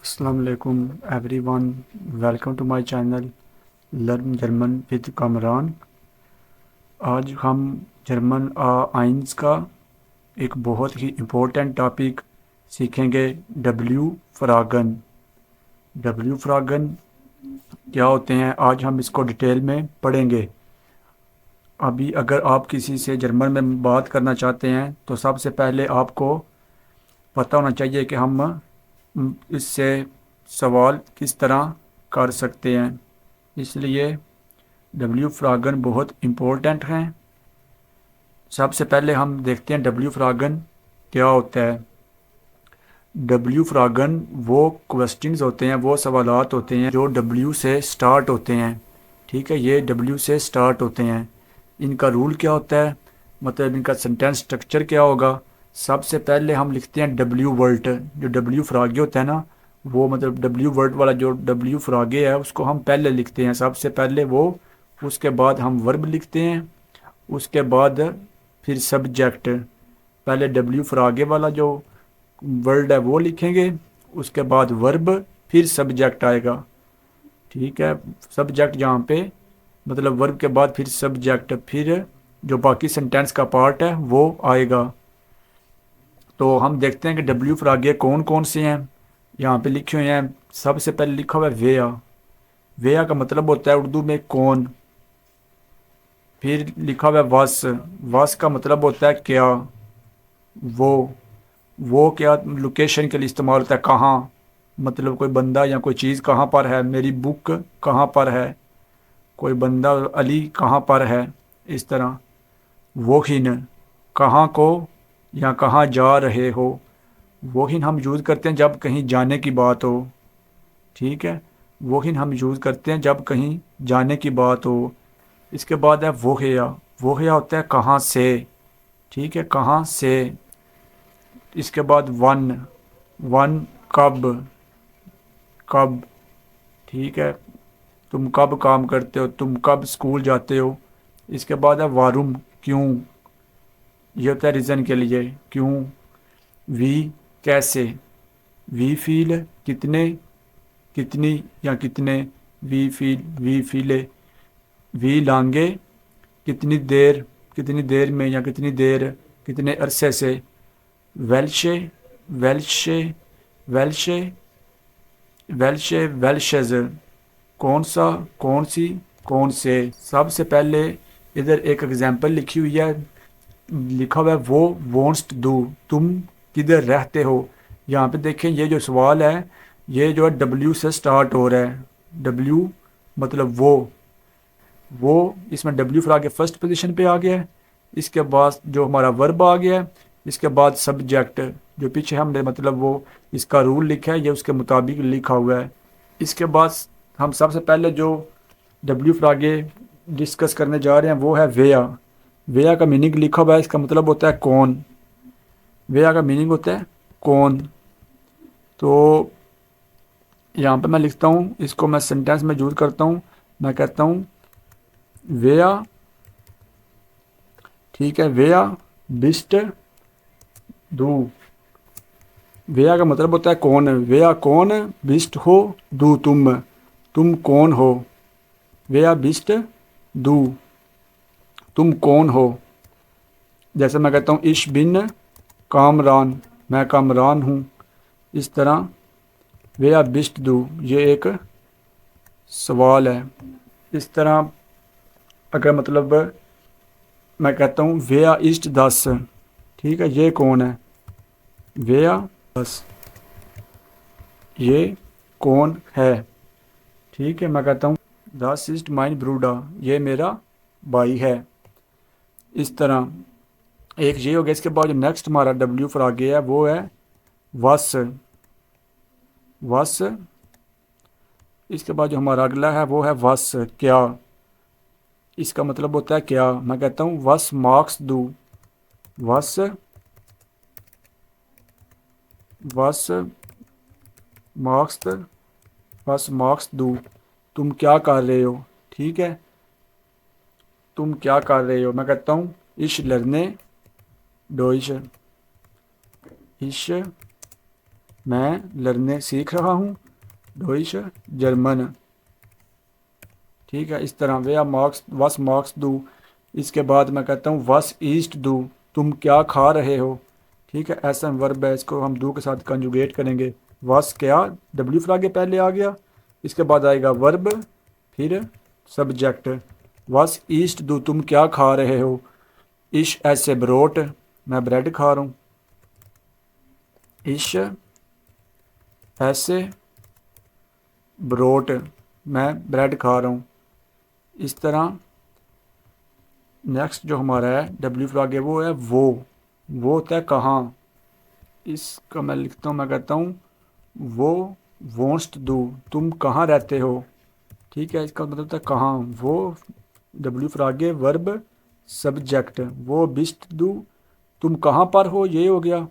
अस्सलाम वालेकुम everyone. Welcome to my channel learn German with Kamran. आज हम जर्मन आइंस का एक बहुत ही इम्पोर्टेंट टॉपिक सीखेंगे। डब्ल्यू फ्रागन। डब्ल्यू फ्रागन क्या होते हैं, आज हम इसको डिटेल में पढ़ेंगे। अभी अगर आप किसी से जर्मन में बात करना चाहते हैं तो सबसे पहले आपको पता होना चाहिए कि हम इससे सवाल किस तरह कर सकते हैं। इसलिए डब्ल्यू फ्रागन बहुत इम्पोर्टेंट हैं। सबसे पहले हम देखते हैं डब्ल्यू फ्रागन क्या होता है। डब्ल्यू फ्रागन वो क्वेश्चंस होते हैं, वो सवालात होते हैं जो डब्ल्यू से स्टार्ट होते हैं। ठीक है, ये डब्ल्यू से स्टार्ट होते हैं। इनका रूल क्या होता है, मतलब इनका सेंटेंस स्ट्रक्चर क्या होगा। सबसे पहले हम लिखते हैं डब्ल्यू वर्ड। जो डब्ल्यू फ्रागे होता है ना, वो मतलब डब्ल्यू वर्ड वाला जो डब्ल्यू फ्रागे है उसको हम पहले लिखते हैं, सबसे पहले वो। उसके बाद हम वर्ब लिखते हैं, उसके बाद फिर सब्जेक्ट। पहले डब्ल्यू फ्रागे वाला जो वर्ड है वो लिखेंगे, उसके बाद वर्ब, फिर सब्जेक्ट आएगा। ठीक है, सब्जेक्ट जहाँ पे मतलब वर्ब के बाद फिर सब्जेक्ट, फिर जो बाकी सेंटेंस का पार्ट है वो आएगा। तो हम देखते हैं कि डब्ल्यू फॉर आगे कौन कौन से हैं। यहाँ पे लिखे हुए हैं। सबसे पहले लिखा हुआ है वेया। वेया का मतलब होता है उर्दू में कौन। फिर लिखा हुआ है वास। वास का मतलब होता है क्या। वो वो क्या लोकेशन के लिए इस्तेमाल होता है, कहाँ, मतलब कोई बंदा या कोई चीज़ कहाँ पर है। मेरी बुक कहाँ पर है, कोई बंदा अली कहाँ पर है, इस तरह। वोहिन, कहाँ को या कहाँ जा रहे हो। वोहिन हम यूज़ करते हैं जब कहीं जाने की बात हो। ठीक है, वोहिन हम यूज़ करते हैं जब कहीं जाने की बात हो। इसके बाद है वोहया। वोहया होता है कहाँ से। ठीक है, कहाँ से। इसके बाद वन। वन कब। कब। ठीक है, तुम कब काम करते हो, तुम कब स्कूल जाते हो। इसके बाद है वारुम, क्यों। ये होता है रीज़न के लिए, क्यों। वी, कैसे। वी फील, कितने, कितनी या कितने। वी फील, वी फीले। वी लांगे, कितनी देर, कितनी देर में या कितनी देर, कितने अरसे से। वेल्शे, वेल्शे, वेल्शे, वेल्शे, वेल्शेज, कौन सा, कौन सी, कौन से। सबसे पहले इधर एक एग्जांपल लिखी हुई है, लिखा हुआ है वो वॉन्ट्स टू डू, तुम किधर रहते हो। यहाँ पे देखें, ये जो सवाल है ये जो है डब्ल्यू से स्टार्ट हो रहा है। डब्ल्यू मतलब वो इसमें डब्ल्यू फिर आगे फर्स्ट पोजीशन पे आ गया है। इसके बाद जो हमारा वर्ब आ गया है। इसके बाद सब्जेक्ट, जो पीछे हमने मतलब वो इसका रूल लिखा है ये उसके मुताबिक लिखा हुआ है। इसके बाद हम सबसे पहले जो डब्ल्यू फिर आगे डिस्कस करने जा रहे हैं वो है वेया। वेया का मीनिंग लिखा हुआ है, इसका मतलब होता है कौन। वेया का मीनिंग होता है कौन। तो यहाँ पे मैं लिखता हूँ, इसको मैं सेंटेंस में यूज करता हूँ। मैं कहता हूँ वेया। ठीक है, वेया बिस्ट दू। वेया का मतलब होता है कौन। वेया कौन बिस्ट हो, दू तुम कौन हो। वेया बिस्ट दू, तुम कौन हो। जैसे मैं कहता हूँ इश बिन कामरान, मैं कामरान हूँ, इस तरह। वेया बिस्ट दू ये एक सवाल है। इस तरह अगर मतलब मैं कहता हूँ वेया इस्ट दस। ठीक है, ये कौन है। वेया दस, ये कौन है। ठीक है, मैं कहता हूँ दस इस्ट माइन ब्रूडा, ये मेरा भाई है। इस तरह एक ये हो गया। इसके बाद जो नेक्स्ट हमारा डब्ल्यू फॉर आगे है वो है वस। वस। इसके बाद जो हमारा अगला है वो है वस क्या। इसका मतलब होता है क्या। मैं कहता हूँ वस मार्क्स दू। वस, वस मार्क्स, वस मार्क्स दू, तुम क्या कर रहे हो। ठीक है, तुम क्या कर रहे हो। मैं कहता हूँ इश लर्ने डोइश, इश मैं लर्ने सीख रहा हूँ। डोइश जर्मन। ठीक है, इस तरह वे मार्क्स वस मार्क्स दू। इसके बाद मैं कहता हूँ वस ईस्ट दू, तुम क्या खा रहे हो। ठीक है, ऐसा वर्ब है, इसको हम दू के साथ कंजुगेट करेंगे। वस क्या, डब्ल्यू फ्लैग के पहले आ गया, इसके बाद आएगा वर्ब, फिर सब्जेक्ट। वस ईस्ट दू, तुम क्या खा रहे हो। इश ऐसे ब्रोट, मैं ब्रेड खा रहा हूँ। इश ऐसे ब्रोट, मैं ब्रेड खा रहा हूँ। इस तरह नेक्स्ट जो हमारा है डब्ल्यू फ्लैग है वो है वो होता है कहाँ। इसका मैं लिखता हूँ, मैं कहता हूँ वो वॉन्ट्स टू डू, तुम कहाँ रहते हो। ठीक है, इसका मतलब होता है कहाँ। वो डब्ल्यू फिर आगे वर्ब सब्जेक्ट, वो बिस्ट डू, तुम कहाँ पर हो, ये हो गया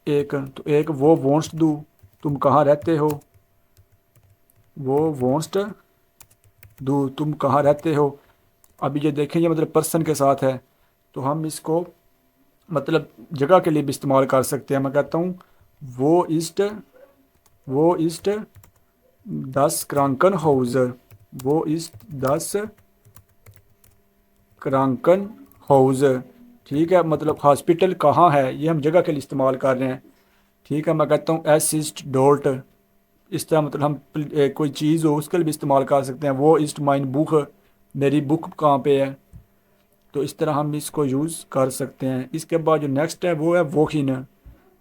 एक। तो एक वो वॉन्ट्स डू, तुम कहाँ रहते हो। वो वॉन्ट्स डू, तुम कहाँ रहते हो। अभी ये देखें, ये मतलब पर्सन के साथ है, तो हम इसको मतलब जगह के लिए भी इस्तेमाल कर सकते हैं। मैं कहता हूँ वो इस्ट, वो इस्ट 10 क्रांकन हाउस, वो इस 10 क्रांकन हाउस। ठीक है, मतलब हॉस्पिटल कहाँ है, ये हम जगह के लिए इस्तेमाल कर रहे हैं। ठीक है, मैं कहता हूँ एस इस्ट डोल्ट, इस तरह मतलब हम कोई चीज़ हो उसके लिए भी इस्तेमाल कर सकते हैं। वो इस्ट माइन बुक, मेरी बुक कहाँ पे है। तो इस तरह हम इसको यूज़ कर सकते हैं। इसके बाद जो नेक्स्ट है वो है वोकिन।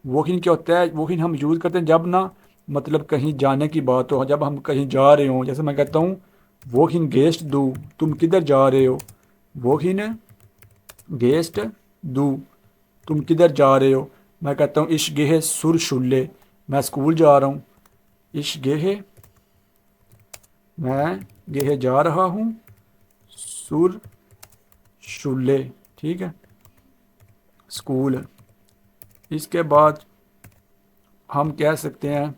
वोकिन क्या होता है, वोकिन हम यूज़ करते हैं जब ना मतलब कहीं जाने की बात हो, जब हम कहीं जा रहे हो। जैसे मैं कहता हूँ वोकिन गेस्ट दू, तुम किधर जा रहे हो। वोकिन गेस्ट दू, तुम किधर जा रहे हो। मैं कहता हूँ इश गेह सुर शुल्ले, मैं स्कूल जा रहा हूँ। इश गेह, मैं गेह जा रहा हूँ, सुर शुल्ले, ठीक है, स्कूल। इसके बाद हम कह सकते हैं,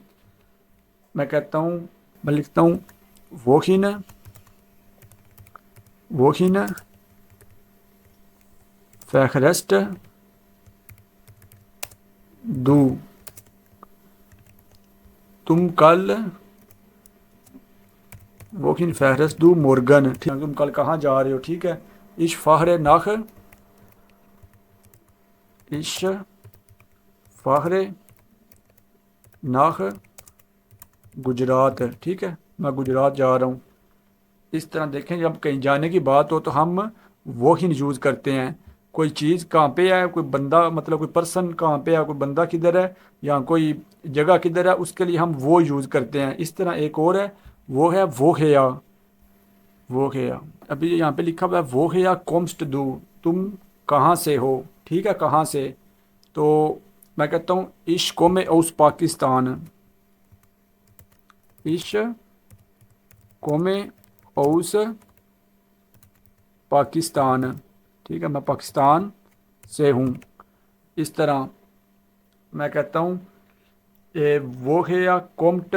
मैं कहता हूँ, मैं लिखता हूँ वोकिन, वोकिन फैखरेस्ट दू, तुम कल वोकिन फहरस्त दू मोर्गन, ठीक है, तुम कल कहाँ जा रहे हो। ठीक है, इश फाहर नाख, इश फाहर नाख गुजरात। ठीक है, मैं गुजरात जा रहा हूँ। इस तरह देखें, जब कहीं जाने की बात हो तो हम वो ही यूज़ करते हैं। कोई चीज़ कहाँ पे है, कोई बंदा मतलब कोई पर्सन कहाँ पे है, कोई बंदा किधर है, या कोई जगह किधर है, उसके लिए हम वो यूज़ करते हैं। इस तरह एक और है, वो है वो है, वो है। अभी यहाँ पे लिखा हुआ है वो है या कॉम्स्ट दू, तुम कहाँ से हो। ठीक है, कहाँ से। तो मैं कहता हूँ इश कोमे उस पाकिस्तान, इश कोमे उस पाकिस्तान। ठीक है, मैं पाकिस्तान से हूँ। इस तरह मैं कहता हूँ वो है या कोम्ट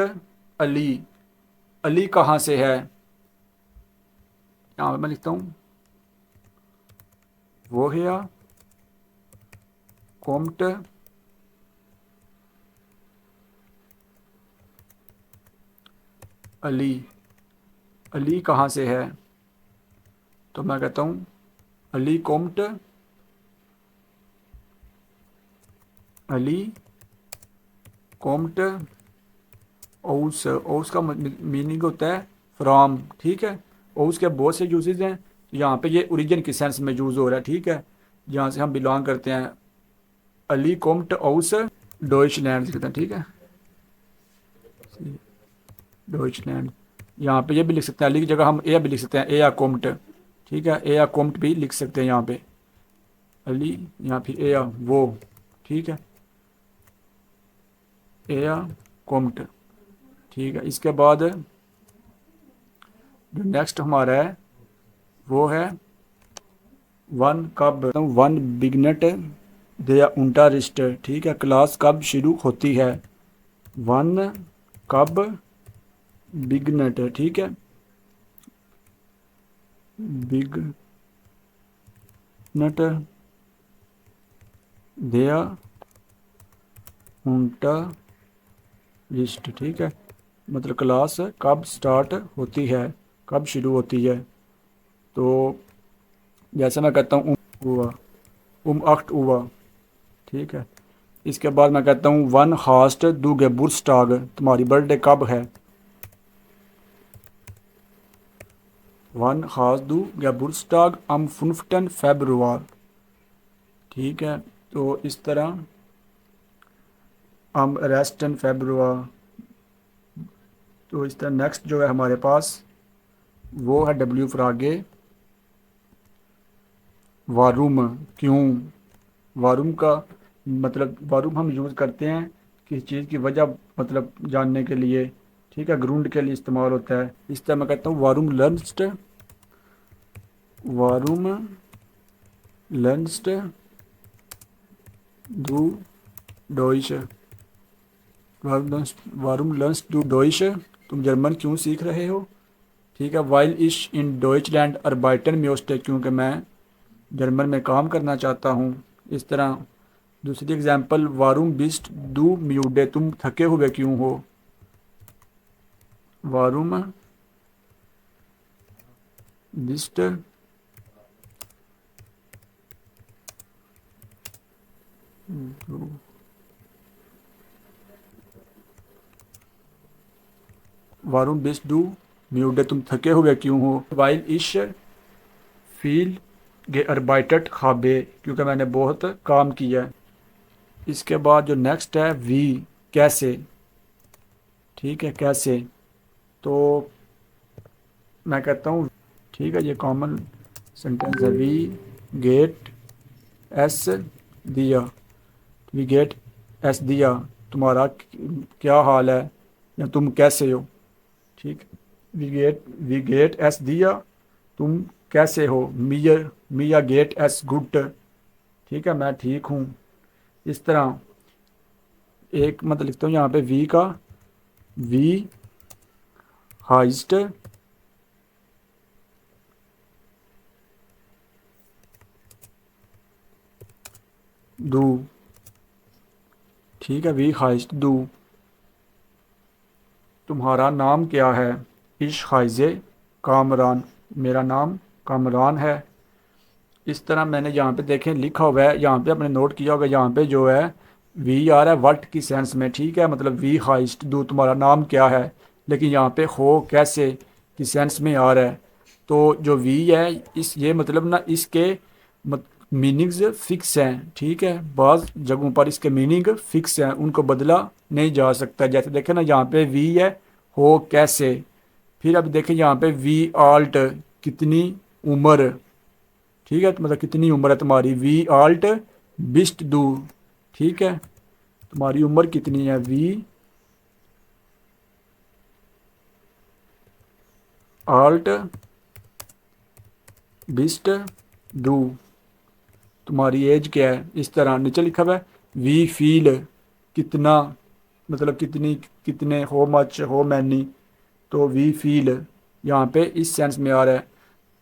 अली, अली कहाँ से है। यहाँ पे मैं लिखता हूँ वो है या कोम्ट अली, अली कहाँ से है। तो मैं कहता हूँ अली कोम्ट अली कोम्ट ओस। ओस का मीनिंग होता है फ्राम। ठीक है, ओस के बहुत से यूजेज हैं, तो यहाँ पे ये ओरिजिन की सेंस में यूज़ हो रहा है। ठीक है, जहाँ से हम बिलोंग करते हैं। अली कोम्ट ओस डॉइचलैंड लिखते हैं। ठीक है, डॉइचलैंड। यहाँ पे ये भी लिख सकते हैं, अली की जगह हम ए भी लिख सकते हैं, ए या कोम्ट। ठीक है, ए या कोम्ट भी लिख सकते हैं यहाँ पे, अली यहाँ फिर ए या वो। ठीक है, ए या कोम्ट। ठीक है, इसके बाद जो नेक्स्ट हमारा है वो है वन कब, वन बिगनेट दया उल्टा रिस्ट। ठीक है, क्लास कब शुरू होती है। वन कब बिगनेट, ठीक है, बिगनेट दया उल्टा लिस्ट, ठीक है। मतलब क्लास कब स्टार्ट होती है, कब शुरू होती है। तो जैसे मैं कहता हूँ हुआ, अक्ट हुआ, ठीक है। इसके बाद मैं कहता हूँ वन हास्ट दू गेबुर्स्टाग, तुम्हारी बर्थडे कब है। वन हास्ट दू गेबुर्स्टाग अम 15 फेब्रुआर, ठीक है। तो इस तरह अम रेस्टन फेब्रुआर। तो इस तरह नेक्स्ट जो है हमारे पास वो है डब्ल्यू फॉर आगे वारूम, क्यों। वारूम का मतलब वारूम हम यूज़ करते हैं किसी चीज़ की वजह मतलब जानने के लिए, ठीक है, ग्रूंड के लिए इस्तेमाल होता है। इस तरह मैं कहता हूँ वारूम लर्नस्ट, वारूम लर्नस्ट दू डोइश, वारूम लर्नस्ट दू डोइश, तुम जर्मन क्यों सीख रहे हो, ठीक है। वाइल इश इन डोइचलैंड अर्बाइटन म्योस्टे, क्योंकि मैं जर्मन में काम करना चाहता हूँ। इस तरह दूसरी एग्जांपल वारूम बिस्ट दू म्यूडे, तुम थके हुए क्यों हो। वारूम बिस्ट वारूम बिस्ट दू म्यूडे, तुम थके हुए क्यों हो। वाइल इश फील गे अर्बाइटट खाबे, क्योंकि मैंने बहुत काम किया है। इसके बाद जो नेक्स्ट है वी, कैसे, ठीक है, कैसे। तो मैं कहता हूँ, ठीक है, ये कॉमन सेंटेंस है। वी गेट एस दिया, वी गेट एस दिया, तुम्हारा क्या हाल है या तुम कैसे हो, ठीक। वी गेट एस दिया, तुम कैसे हो। मिया गेट एस गुड, ठीक है, मैं ठीक हूँ। इस तरह एक मतलब लिखता हूँ यहाँ पे वी का, वी हाइस्ट दू, ठीक है, वी हाइस्ट दू, तुम्हारा नाम क्या है। इश हाइजे कामरान, मेरा नाम कामरान है। इस तरह मैंने यहाँ पे देखें लिखा हुआ है, यहाँ पे अपने नोट किया होगा, यहाँ पे जो है वी आ रहा है वट की सेंस में, ठीक है, मतलब वी हाइस्ट दू, तुम्हारा नाम क्या है। लेकिन यहाँ पे हो कैसे की सेंस में आ रहा है। तो जो वी है इस ये मतलब ना इसके मीनिंग्स फिक्स हैं, ठीक है। बाज़ जगहों पर इसके मीनिंग फिक्स हैं, उनको बदला नहीं जा सकता। जैसे देखें ना यहाँ पे वी है हो कैसे, फिर अब देखें यहाँ पे वी आल्ट, कितनी उम्र, ठीक है, तो मतलब कितनी उम्र है तुम्हारी। वी आल्ट बिस्ट दू, ठीक है, तुम्हारी उम्र कितनी है। वी आल्ट बिस्ट डू, तुम्हारी एज क्या है। इस तरह नीचे लिखा हुआ है वी फील, कितना, मतलब कितनी, कितने, हो मच, हो मैनी। तो वी फील यहाँ पे इस सेंस में आ रहा है,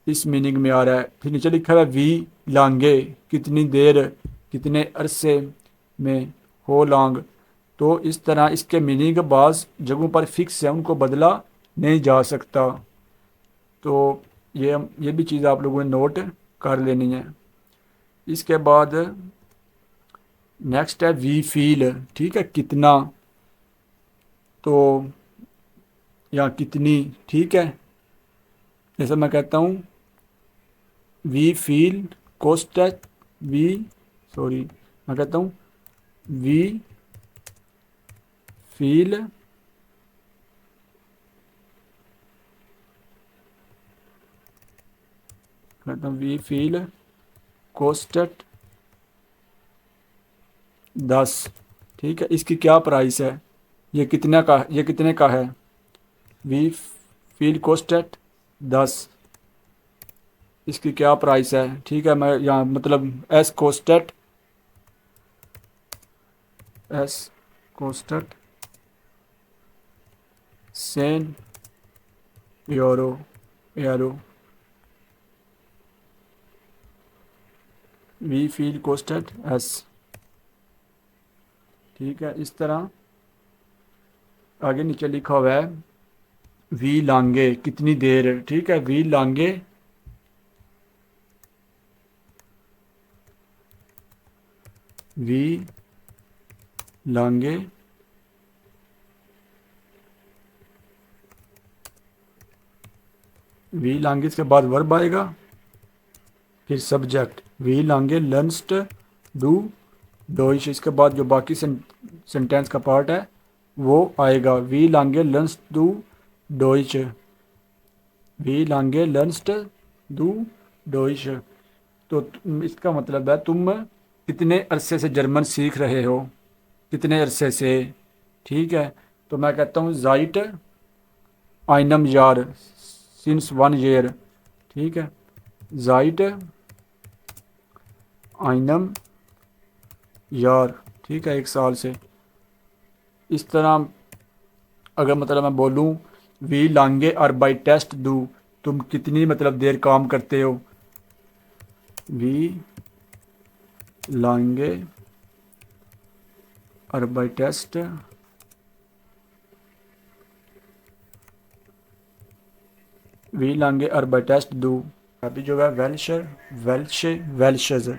इस मीनिंग में आ रहा है। फिर नीचे लिखा हुआ है वी लांगे, कितनी देर, कितने अरसे में, हो लॉन्ग। तो इस तरह इसके मीनिंग बाज़ जगहों पर फिक्स है, उनको बदला नहीं जा सकता। तो ये भी चीज़ आप लोगों ने नोट कर लेनी है। इसके बाद नेक्स्ट है वी फील, ठीक है, कितना, तो या कितनी, ठीक है। जैसे मैं कहता हूँ वी फील कोस्टेट, वी, सॉरी, मैं कहता हूँ वी फील कहता हूँ वी फील कोस्टेट 10, ठीक है। इसकी क्या प्राइस है, ये कितने का है। वी फील कोस्टेट 10, इसकी क्या प्राइस है, ठीक है। मैं यहाँ मतलब एस कोस्टेट, एस कोस्टेट सेन यूरो, यूरो, वी फील कोस्टेट एस, ठीक है। इस तरह आगे नीचे लिखा हुआ है वी लांगे, कितनी देर, ठीक है। We Lange, we Lange, we लांगे इसके बाद वर्ब आएगा, फिर सब्जेक्ट वी लांगे लर्नस्ट डू डोइश, इसके बाद जो बाकी सेंटेंस का पार्ट है वो आएगा। वी लांगे लर्नस्ट डू डोइश, वी लांगे लर्नस्ट डू डोइश। तो इसका मतलब है तुम कितने अरसे से जर्मन सीख रहे हो, कितने अरसे से, ठीक है। तो मैं कहता हूँ जाइट आइनम यार सिंस 1 ईयर, ठीक है। जाइट आइनम यार, ठीक है, 1 साल से। इस तरह अगर मतलब मैं बोलूँ वी लांगे और बाई टेस्ट डू, तुम कितनी मतलब देर काम करते हो, वी लांगे और बाई टेस्ट वी लांगे और बाई टेस्ट डू। अभी जो है वेल्शर, वेल्शे, वेल्शज,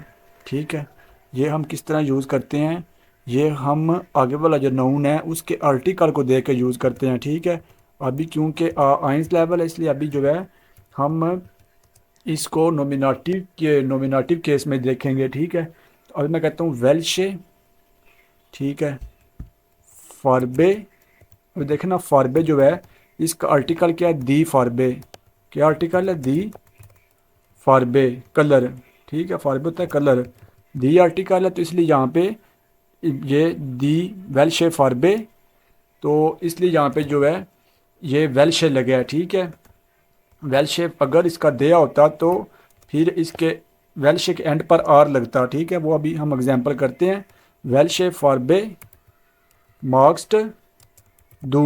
ठीक है। ये हम किस तरह यूज़ करते हैं, ये हम आगे वाला जो नाउन है उसके आर्टिकल को देख के यूज़ करते हैं, ठीक है। अभी क्योंकि आइंस लेवल है इसलिए अभी जो है हम इसको नोमिनेटिव केस में देखेंगे, ठीक है। तो अभी मैं कहता हूँ वेल्शे, ठीक है। फारबे, अभी देखना फारबे जो है इसका आर्टिकल क्या है, दी फारबे। क्या आर्टिकल है, दी फारबे, कलर, ठीक है। फारबे होता है कलर, दी आर्टिकल है तो इसलिए यहाँ पे ये दी वेल्शे फारबे, तो इसलिए यहाँ पे जो है ये वेल्शे लगे है, ठीक है। वेल्शे अगर इसका दिया होता तो फिर इसके वेल्शे के एंड पर आर लगता, ठीक है। वो अभी हम एग्जांपल करते हैं। वेल्शे फारबे मार्क्स्ट दू,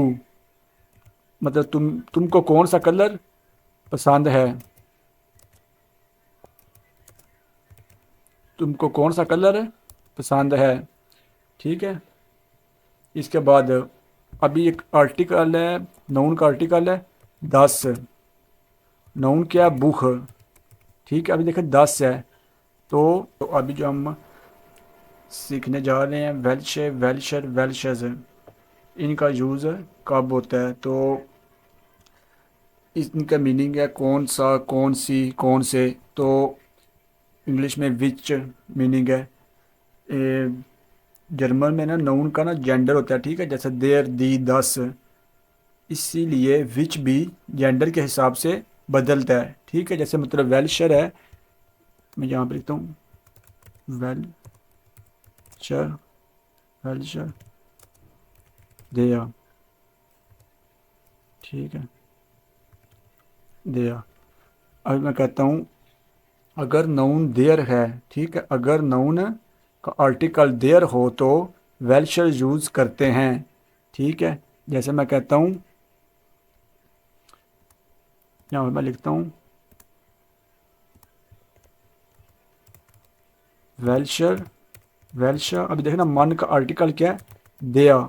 मतलब तुमको कौन सा कलर पसंद है, तुमको कौन सा कलर पसंद है, ठीक है। इसके बाद अभी एक आर्टिकल है, नाउन का आर्टिकल है 10, नाउन क्या है, बुख, ठीक है। अभी देखें 10 है, तो अभी जो हम सीखने जा रहे हैं वेल्शे, वेल्शर, वेल्शज, इनका यूज़ कब होता है, तो इनका मीनिंग है कौन सा, कौन सी, कौन से। तो इंग्लिश में विच मीनिंग है। जर्मन में ना नाउन का ना जेंडर होता है, ठीक है, जैसे देर, दी, दस, इसीलिए विच भी जेंडर के हिसाब से बदलता है, ठीक है। जैसे मतलब वेल्शर है, मैं यहाँ पर लिखता हूँ वेल्शर, वेल्शर दिया, ठीक है, दिया। अब मैं कहता हूँ अगर नाउन देयर है, ठीक है, अगर नाउन का आर्टिकल देयर हो तो वेल्शर यूज़ करते हैं, ठीक है। जैसे मैं कहता हूँ, यहाँ पर मैं लिखता हूँ वेल्शर, वेल्शर। अभी देखना मन का आर्टिकल क्या है, दिया,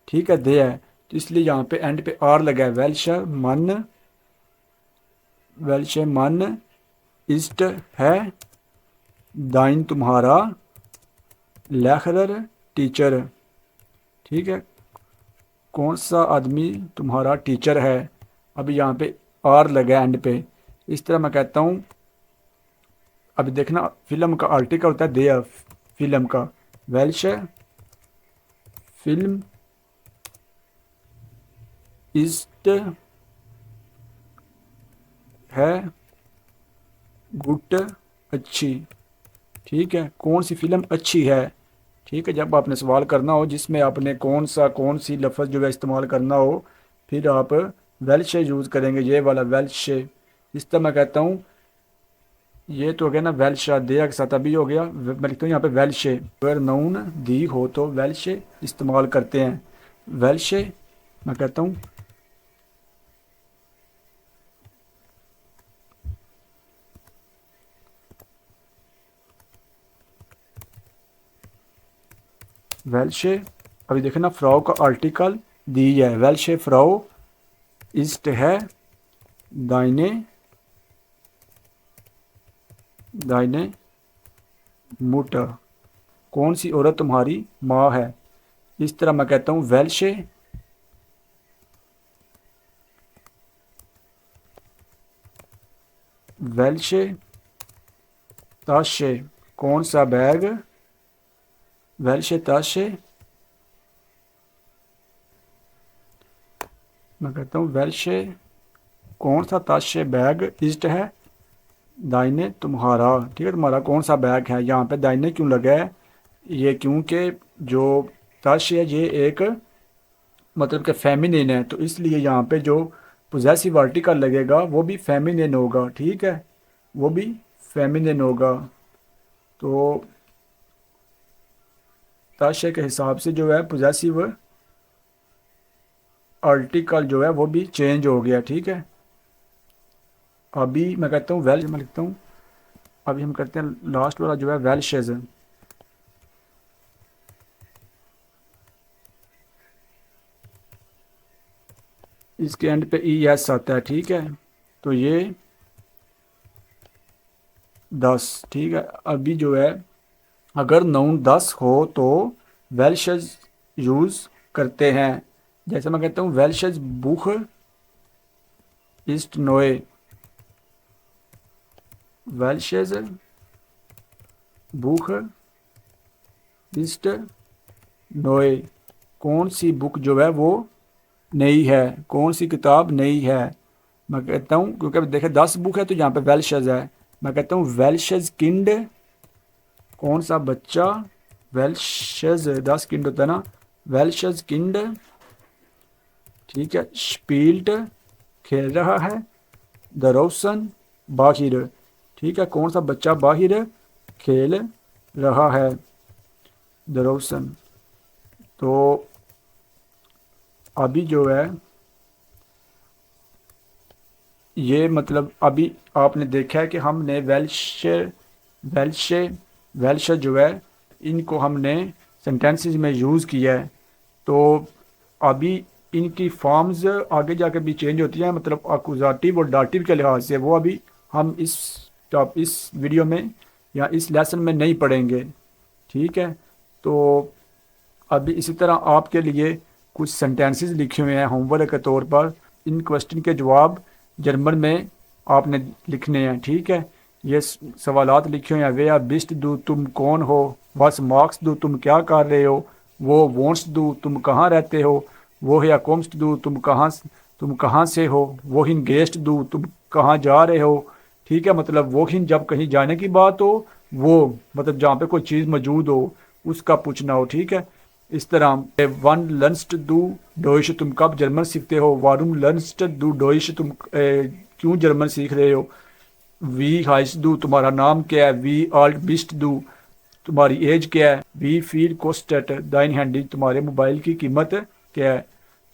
ठीक है, दिया है, तो इसलिए यहाँ पे एंड पे आर लगा है। वेल्शर मन, वेल्शर मन इस्ट है दाइन तुम्हारा लेखरर टीचर, ठीक है, कौन सा आदमी तुम्हारा टीचर है। अभी यहाँ पे आर लगा एंड पे। इस तरह मैं कहता हूँ, अभी देखना फिल्म का आर्टिकल होता है देयर, फिल्म का, वेल्श फिल्म इस्ट है गुड, अच्छी, ठीक है, कौन सी फिल्म अच्छी है, ठीक है। जब आपने सवाल करना हो जिसमें आपने कौन सा, कौन सी लफ्ज़ जो है इस्तेमाल करना हो, फिर आप वेल्श यूज़ करेंगे, ये वाला वेल्श। इस तरह मैं कहता हूँ, ये तो हो गया ना वेल्श, दिया के साथ अभी हो गया। मैं लिखता हूँ यहाँ पे वेल्शे, अगर नाउन दी हो तो वेल्शे इस्तेमाल करते हैं, वेल्शे। मैं कहता हूँ वेल्शे। अभी देखना फ्रॉ का आर्टिकल दी है। वेल्शे फ्राउ इस्ट है दाइने दाइने मुटर। कौन सी औरत तुम्हारी माँ है? इस तरह मैं कहता हूँ वेल्शे वेल्शे ताशे। कौन सा बैग? वेल्शे ताशे। मैं कहता हूँ वेल्शे कौन सा ताशे बैग इस्ट है दाइने तुम्हारा। ठीक है, तुम्हारा कौन सा बैग है। यहाँ पे दाइने क्यों लगा है? ये क्योंकि जो तश है ये एक मतलब कि फेमिनिन है, तो इसलिए यहाँ पे जो पोजेसिव आर्टिकल लगेगा वो भी फेमिनिन होगा। ठीक है, वो भी फेमिनिन होगा। तो ताशे के हिसाब से जो है पोजेसिव आर्टिकल जो है वो भी चेंज हो गया। ठीक है, अभी मैं कहता हूँ वेल मैं लिखता हूँ। अभी हम करते हैं लास्ट वाला जो है वेल्शेज। इसके एंड पे ई एस आता है। ठीक है, तो ये 10। ठीक है, अभी जो है अगर नाउन 10 हो तो वेल्शेज यूज़ करते हैं। जैसे मैं कहता हूँ वेल्शेज बुख इस्ट नोए। वेल्शेज बुख इस्ट नोए। कौन सी बुक जो है वो नई है, कौन सी किताब नई है। मैं कहता हूँ क्योंकि अब देखे 10 बुक है तो यहाँ पे वेल्शेज है। मैं कहता हूँ वेल्शेज किंड। कौन सा बच्चा? वेल्शेज 10 किंड होता है ना। वेल्शेज किंड। ठीक है, स्पील्ट खेल रहा है। द रोशन बाहिर। ठीक है, कौन सा बच्चा बाहिर खेल रहा है? द रोशन। तो अभी जो है ये मतलब अभी आपने देखा है कि हमने वेल्शे वेल्श जो है इनको हमने सेंटेंसेस में यूज़ किया है। तो अभी इनकी फॉर्म्स आगे जाकर भी चेंज होती हैं, मतलब अकुजाटिव और डाटिव के लिहाज से। वो अभी हम इस वीडियो में या इस लेसन में नहीं पढ़ेंगे। ठीक है, तो अभी इसी तरह आपके लिए कुछ सेंटेंसेस लिखे हुए हैं होमवर्क के तौर पर। इन क्वेश्चन के जवाब जर्मन में आपने लिखने हैं। ठीक है, ये सवालात लिखे हुए हैं। वे आर बिस्ट दू तुम कौन हो। वस मार्क्स दू तुम क्या कर रहे हो। वो वॉन्ट्स दू तुम कहाँ रहते हो। वो या कॉम्स्ट दू तुम कहाँ से हो। वो हिन गेस्ट दू तुम कहाँ जा रहे हो। ठीक है, मतलब वो हिन जब कहीं जाने की बात हो, वो मतलब जहाँ पे कोई चीज़ मौजूद हो उसका पूछना हो। ठीक है, इस तरह वन लर्नस्ट दू डोइश तुम कब जर्मन सीखते हो। वारुम लर्नस्ट दू डोइश तुम क्यों जर्मन सीख रहे हो। वी हाइस दू तुम्हारा नाम क्या है। वी आल्ट बिस्ट दू तुम्हारी एज क्या है। वी फील कोस्टेट दाइन हैंडी तुम्हारे मोबाइल की कीमत क्या है।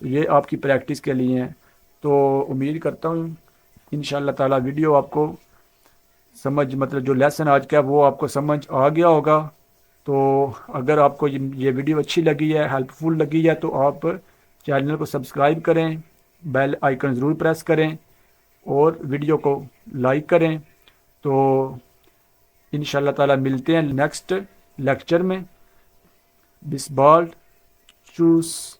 तो ये आपकी प्रैक्टिस के लिए हैं। तो उम्मीद करता हूँ इंशाल्लाह ताला वीडियो आपको समझ मतलब जो लेसन आज का है वो आपको समझ आ गया होगा। तो अगर आपको ये वीडियो अच्छी लगी है, हेल्पफुल लगी है, तो आप चैनल को सब्सक्राइब करें, बेल आइकन ज़रूर प्रेस करें और वीडियो को लाइक करें। तो इंशाल्लाह ताला मिलते हैं नेक्स्ट लेक्चर में। बिस्बाल चूस।